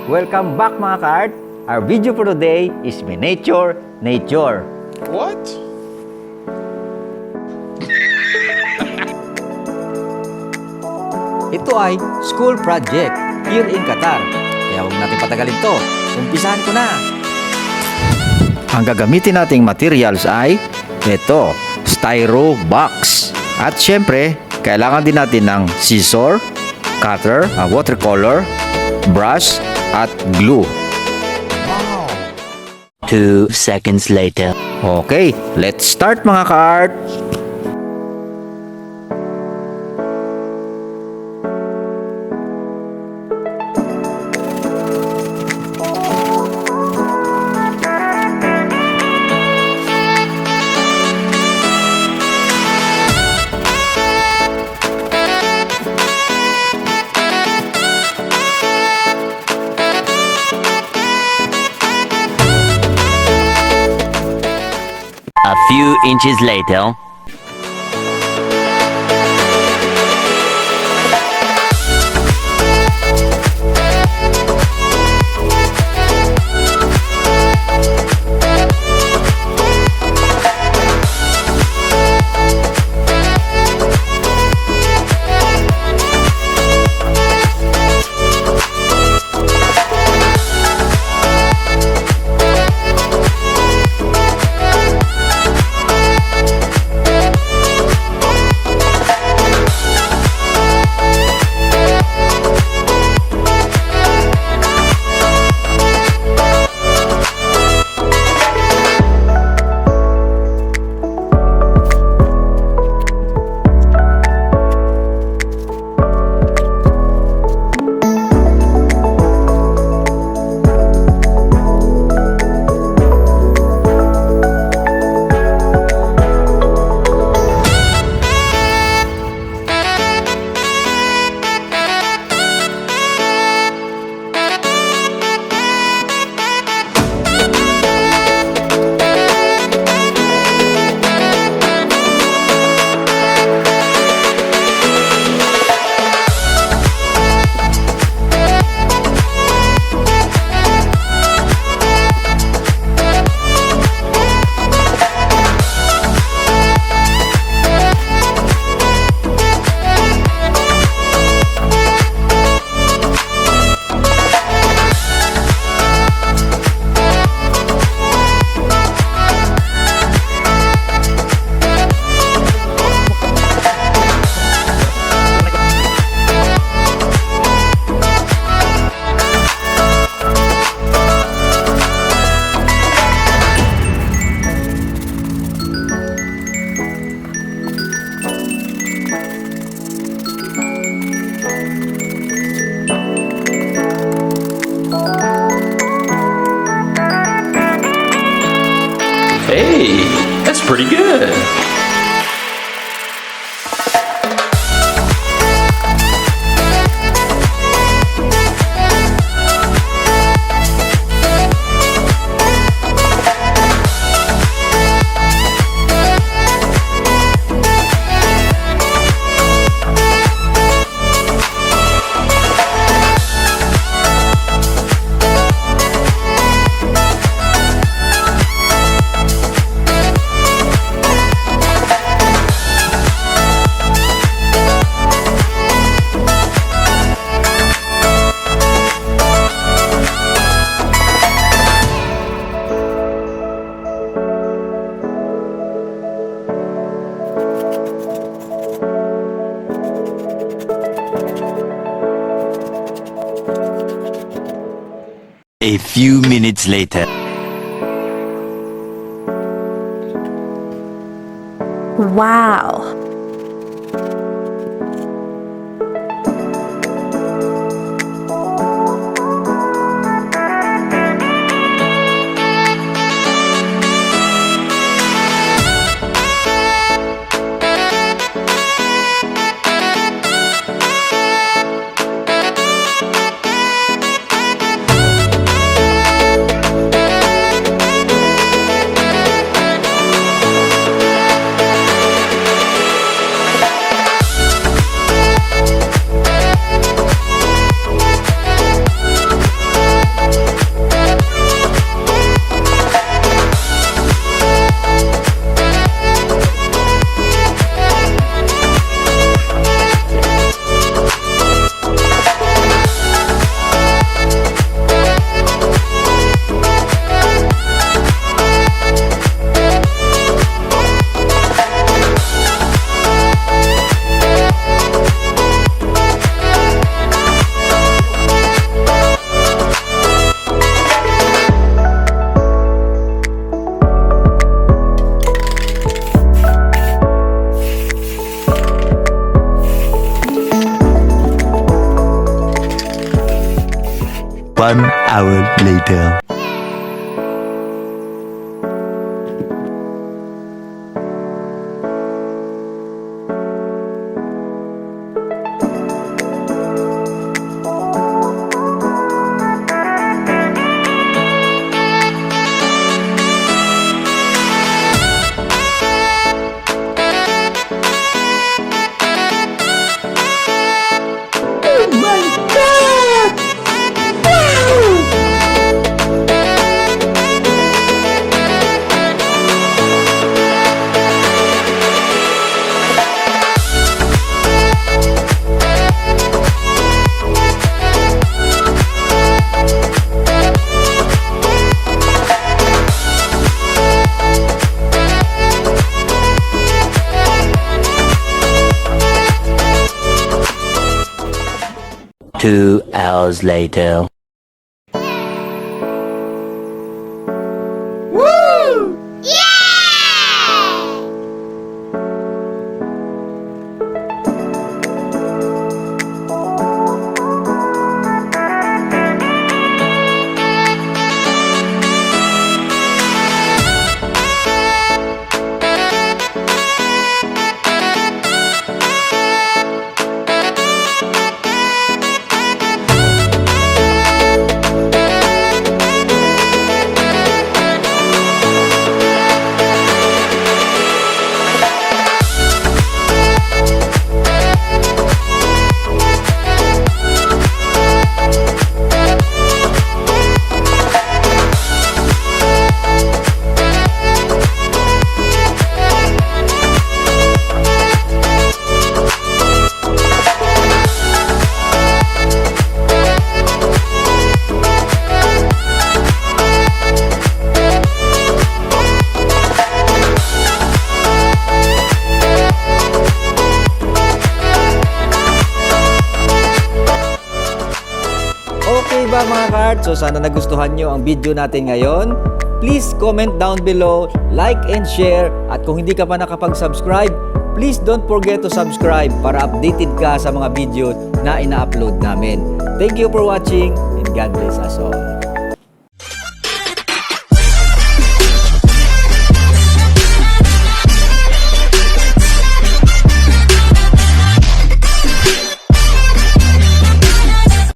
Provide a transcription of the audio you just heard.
Welcome back mga ka-art! Our video for today is miniature nature. What? Ito ay school project here in Qatar. Kaya huwag natin patagalin to. Umpisahan ko na! Ang gagamitin nating materials ay ito, styro box. At syempre, kailangan din natin ng scissor, cutter, watercolor, brush, at glue. 2 seconds later. Okay, let's start mga ka-art! A few inches later. Hey, that's pretty good. A few minutes later. Wow. 1 hour later. Two hours later. Okay ba mga cards? So sana nagustuhan nyo ang video natin ngayon. Please comment down below, like and share. At kung hindi ka pa nakapag-subscribe, please don't forget to subscribe para updated ka sa mga video na ina-upload namin. Thank you for watching and God bless us all.